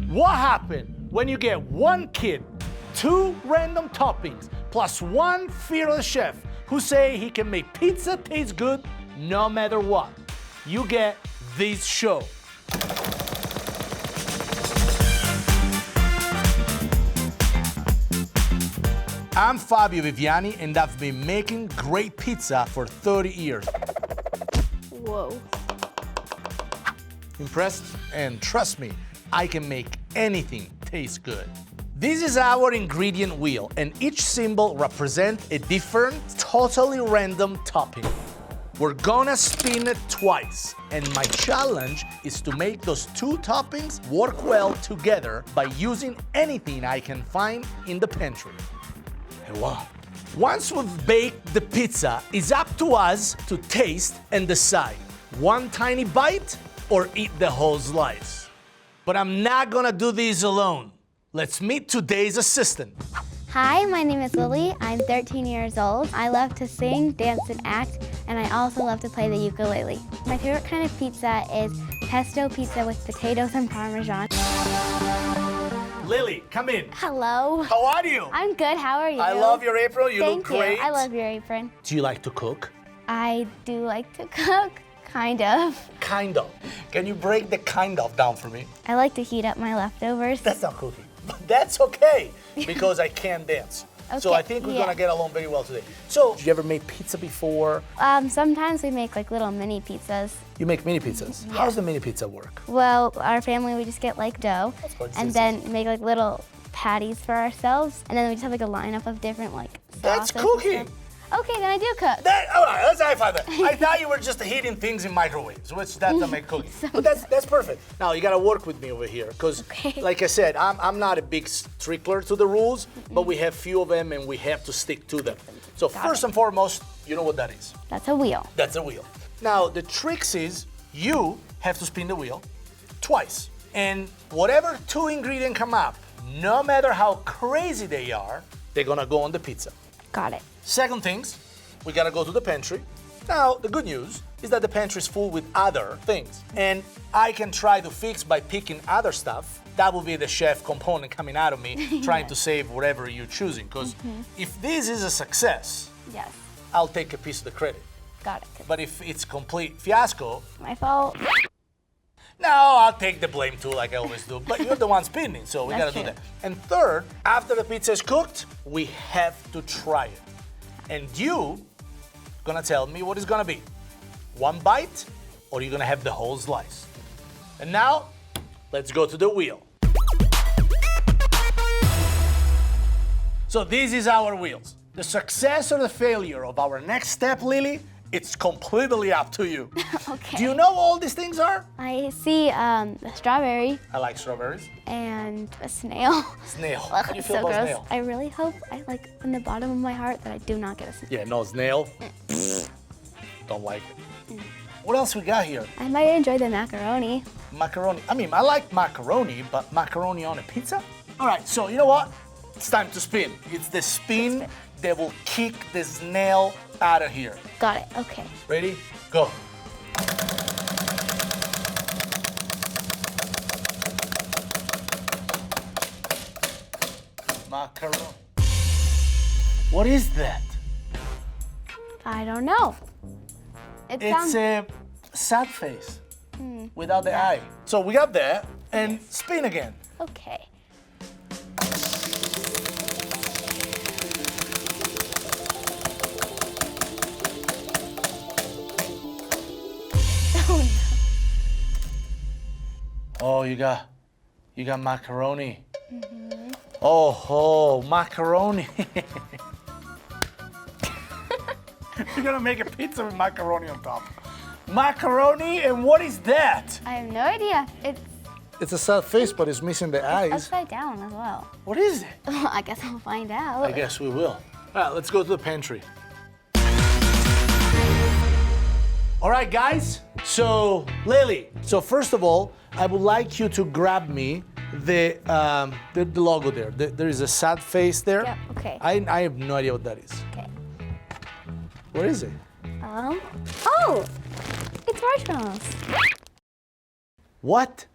What happens when you get one kid, two random toppings, plus one fearless chef who say he can make pizza taste good no matter what? You get this show. I'm Fabio Viviani, and I've been making great pizza for 30 years. Whoa. Impressed? And trust me, I can make anything taste good. This is our ingredient wheel, and each symbol represents a different, totally random topping. We're gonna spin it twice, and my challenge is to make those two toppings work well together by using anything I can find in the pantry. Wow. Once we've baked the pizza, it's up to us to taste and decide one tiny bite or eat the whole slice. But I'm not gonna do this alone. Let's meet today's assistant. Hi, my name is Lily. I'm 13 years old. I love to sing, dance, and act, and I also love to play the ukulele. My favorite kind of pizza is pesto pizza with potatoes and Parmesan. Lily, come in. Hello. How are you? I'm good. How are you? I love your apron. You look great. Thank you. I love your apron. Do you like to cook? I do like to cook, kind of. Kind of. Can you break the kind of down for me? I like to heat up my leftovers. That's not cooking. But that's okay, because I can dance. So Okay, I think we're yeah. gonna get along very well today. So, did you ever make pizza before? Sometimes we make like little mini pizzas. You make mini pizzas. Yeah. How does the mini pizza work? Well, our family, we just get like dough and easy. then make like little patties for ourselves. And then we just have like a lineup of different like That's sauces and cooking. stuff. Okay, then I do cook. All right, let's high five that. I thought you were just heating things in microwaves, which that doesn't make cooking. But that's perfect. Now you gotta work with me over here, because Okay. like I said, I'm not a big stickler to the rules, but we have few of them and we have to stick to them. So first and foremost, you know what that is. That's a wheel. That's a wheel. Now the tricks is you have to spin the wheel twice. And whatever two ingredients come up, no matter how crazy they are, they're gonna go on the pizza. Got it. Second things, we gotta go to the pantry. Now, the good news is that the pantry is full with other things. And I can try to fix by picking other stuff. That will be the chef component coming out of me, trying to save whatever you're choosing. Because if this is a success, Yes. I'll take a piece of the credit. Got it. But if it's complete fiasco, My fault. no, I'll take the blame too, like I always do. But you're the one spinning, so we That's gotta do true. that. And third, after the pizza is cooked, we have to try it. And you gonna tell me what it's gonna be. One bite, or you're gonna have the whole slice. And now, let's go to the wheel. So this is our wheels. The success or the failure of our next step, Lily, it's completely up to you. Okay. Do you know what all these things are? I see a strawberry I like strawberries. and a snail. Snail. Ugh, How do you it's feel so about gross. snail? I really hope, I like in the bottom of my heart, that I do not get a snail. Yeah, no, snail. Don't like it. What else we got here? I might enjoy the macaroni. Macaroni. I mean, I like macaroni, but macaroni on a pizza? All right, so you know what? It's time to spin. It's the spin that will kick the snail out of here. Got it. Okay. Ready? Go. Macaroni. What is that? I don't know. It It's sounds. a sad face without the eye. So we got that, and spin again. Okay. Oh, you got macaroni. Oh, macaroni. You're gonna make a pizza with macaroni on top. Macaroni, and what is that? I have no idea. It's It's a sad face, but it's missing the eyes. upside down as well. What is it? I guess I'll find out. I guess we will. All right, let's go to the pantry. All right, guys. So, Lily, so first of all, I would like you to grab me the logo there. There is a sad face there. Yep, okay. I have no idea what that is. Okay. What is it? Oh, it's marshmallows. What?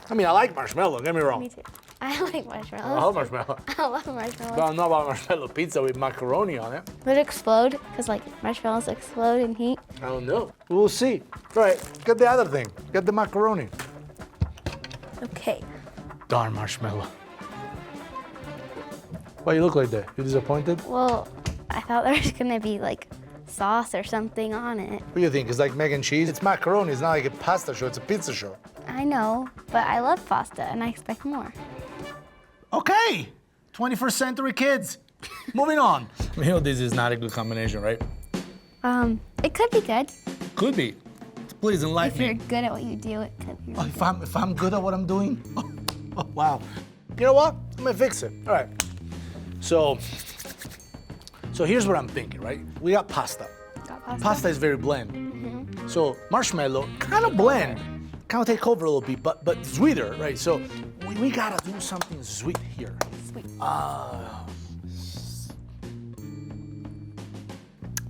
I mean, I like marshmallow, get me wrong. Me too. I like marshmallows. I love marshmallow. I love marshmallows. But I'm not about marshmallow pizza with macaroni on it. Would it explode? Because like marshmallows explode in heat. I don't know. We'll see. All right, get the other thing. Get the macaroni. Okay. Darn marshmallow. Why you look like that? You disappointed? Well, I thought there was gonna be like sauce or something on it. What do you think? It's like mac and cheese? It's macaroni. It's not like a pasta show. It's a pizza show. I know, but I love pasta and I expect more. Okay, 21st century kids. Moving on. You know this is not a good combination, right? It could be good. Could be. Please If enlighten you're me. good at what you do, it could be. Really If I'm good at what I'm doing? Oh, wow. You know what? I'm gonna fix it. All right. So here's what I'm thinking, right? We got pasta. Got pasta? Pasta is very bland. So marshmallow, kind of bland. Kind of take over a little bit, but sweeter, right? So we gotta do something sweet here. Sweet.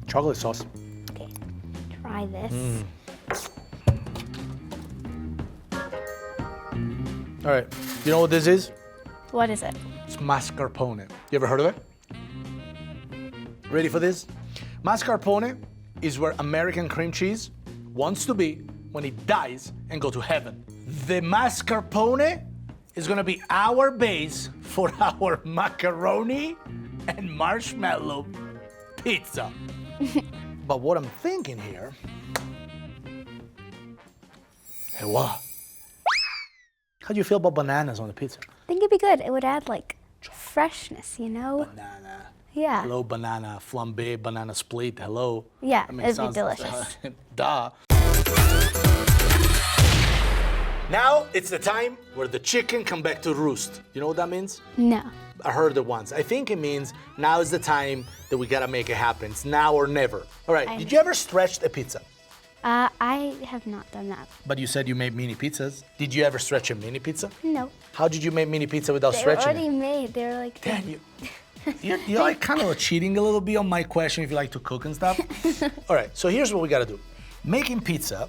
Chocolate sauce. Okay. Try this. All right. You know what this is? What is it? It's mascarpone. You ever heard of it? Ready for this? Mascarpone is where American cream cheese wants to be when it dies and go to heaven. The mascarpone is gonna be our base for our macaroni and marshmallow pizza. But what I'm thinking here, hey, what? How do you feel about bananas on the pizza? I think it'd be good. It would add like freshness, you know? Banana. Yeah. Hello, banana flambe, banana split. Hello. Yeah, I mean, it'd be sounds- delicious. Duh. Now it's the time where the chicken come back to roost. You know what that means? No. I heard it once. I think it means now is the time that we gotta make it happen. It's now or never. All right. Did you ever stretch a pizza? I have not done that. But you said you made mini pizzas. Did you ever stretch a mini pizza? No. How did you make mini pizza without They were stretching already it? made. They were like. Damn, you're like kind of cheating a little bit on my question if you like to cook and stuff. All right, so here's what we gotta do. Making pizza,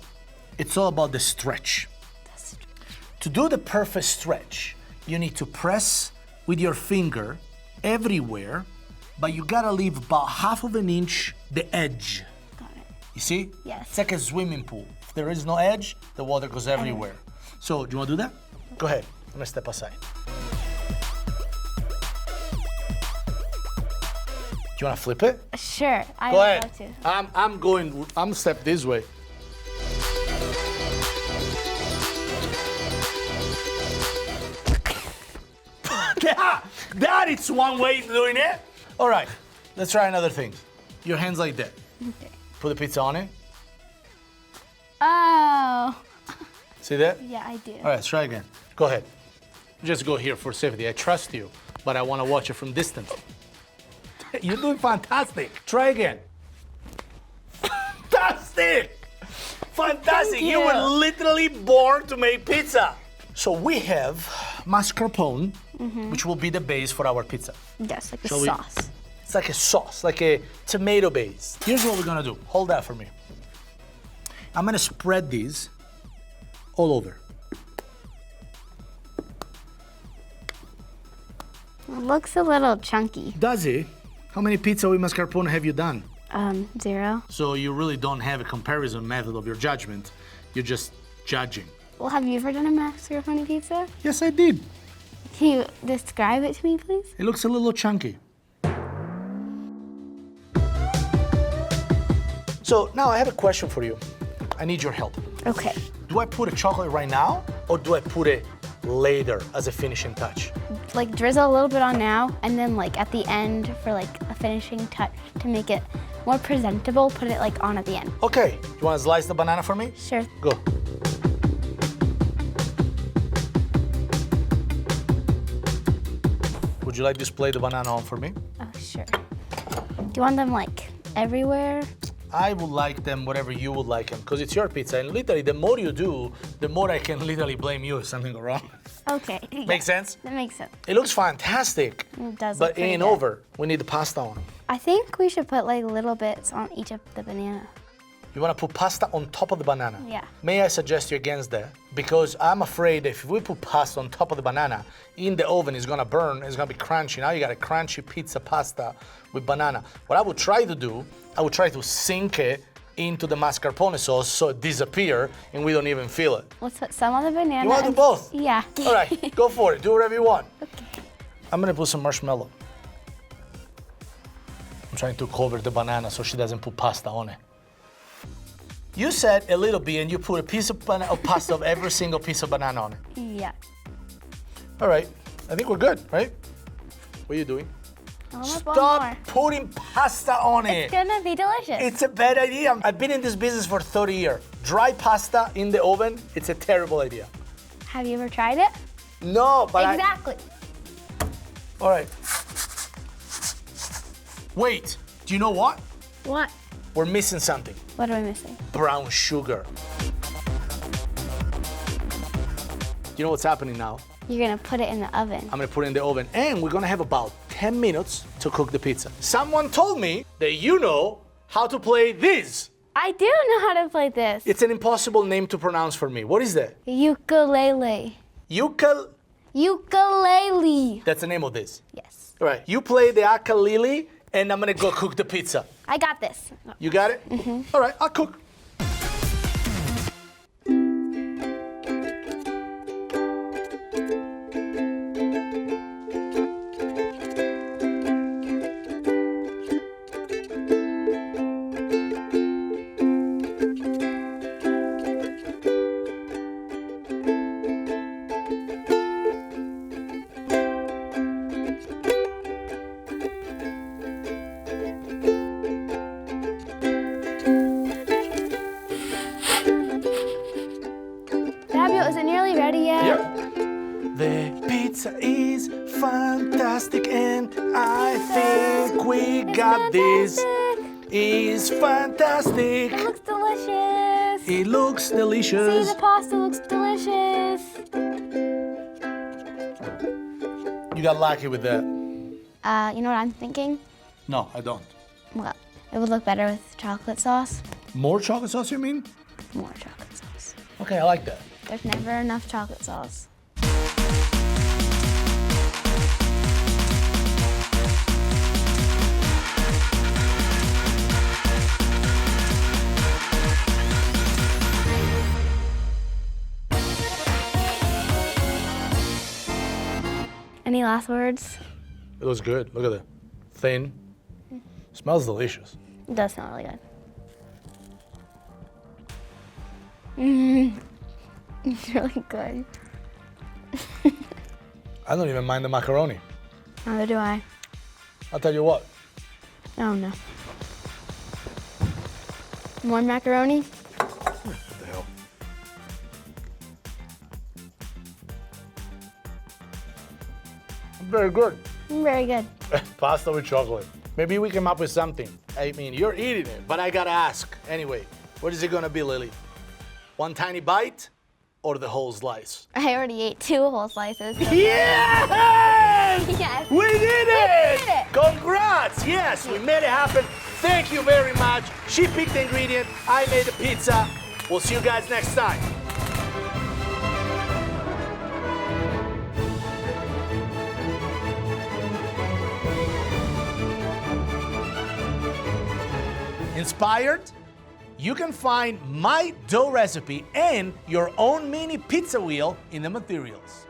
it's all about the stretch. To do the perfect stretch, you need to press with your finger everywhere, but you gotta leave about half of an inch the edge. Got it. You see? Yes. It's like a swimming pool. If there is no edge, the water goes everywhere. So, do you wanna do that? Go ahead. I'm gonna step aside. Do you wanna flip it? Sure. I Go would ahead. love to. I'm step this way. that is one way of doing it. All right, let's try another thing. Your hands like that. Okay. Put the pizza on it. Oh. See that? Yeah, I do. All right, let's try again. Go ahead. Just go here for safety. I trust you, but I want to watch it from distance. You're doing fantastic. Try again. Fantastic! Fantastic! Thank You were you. literally born to make pizza. So we have mascarpone, which will be the base for our pizza. Yes, like a Shall we- sauce. It's like a sauce, like a tomato base. Here's what we're gonna do. Hold that for me. I'm gonna spread these all over. It looks a little chunky. Does it? How many pizza with mascarpone have you done? 0. So you really don't have a comparison method of your judgment. You're just judging. Well, have you ever done a mascarpone pizza? Yes, I did. Can you describe it to me, please? It looks a little chunky. So now I have a question for you. I need your help. Okay. Do I put a chocolate right now, or do I put it later as a finishing touch? Like drizzle a little bit on now, and then like at the end for like a finishing touch to make it more presentable, put it like on at the end. Okay, you wanna slice the banana for me? Sure. Go. Would you like to display the banana on for me? Oh, sure. Do you want them like everywhere? I would like them whatever you would like them, because it's your pizza, and literally the more you do, the more I can literally blame you if something goes wrong. Okay. Yeah, Make sense? that makes sense. It looks fantastic, It does but look it pretty ain't good. over. We need the pasta on. I think we should put like little bits on each of the banana. You want to put pasta on top of the banana? Yeah. May I suggest you against that? Because I'm afraid if we put pasta on top of the banana, in the oven it's gonna burn, it's gonna be crunchy. Now you got a crunchy pizza pasta with banana. What I would try to do, I would try to sink it into the mascarpone sauce so it disappears and we don't even feel it. Let's put some on the banana. You want to do both? Yeah. All right, go for it. Do whatever you want. Okay. I'm gonna put some marshmallow. I'm trying to cover the banana so she doesn't put pasta on it. You said a little bit and you put a piece of pasta of every single piece of banana on it. Yeah. All right, I think we're good, right? What are you doing? I want one Stop more. putting pasta on it. It's gonna be delicious. It's a bad idea. I've been in this business for 30 years. Dry pasta in the oven, it's a terrible idea. Have you ever tried it? No, but Exactly. All right. Wait, do you know what? What? We're missing something. What are we missing? Brown sugar. You know what's happening now? You're gonna put it in the oven. I'm gonna put it in the oven and we're gonna have about 10 minutes to cook the pizza. Someone told me that you know how to play this. I do know how to play this. It's an impossible name to pronounce for me. What is that? Ukulele. Ukulele. That's the name of this. Yes. All right, you play the ukulele and I'm gonna go cook the pizza. I got this. You got it? Mm-hmm. All right, I'll cook. Fabio, is it nearly ready yet? Yep. The pizza is fantastic and I think we got this. It's fantastic. It looks delicious. It looks delicious. See, the pasta looks delicious. You got lucky with that. You know what I'm thinking? No, I don't. Well, it would look better with chocolate sauce. More chocolate sauce, you mean? More chocolate sauce. Okay, I like that. There's never enough chocolate sauce. Any last words? It looks good. Look at that. Thin. Smells delicious. It does smell really good. It's really good. I don't even mind the macaroni. Neither do I. I'll tell you what. Oh no. More macaroni? What the hell? Very good. Very good. Pasta with chocolate. Maybe we come up with something. I mean, you're eating it, but I gotta ask. Anyway, what is it gonna be, Lily? One tiny bite or the whole slice? I already ate 2 whole slices. So Yes! Yes. We did it! did it! Congrats! Yes, we made it happen. Thank you very much. She picked the ingredient. I made the pizza. We'll see you guys next time. Inspired? You can find my dough recipe and your own mini pizza wheel in the materials.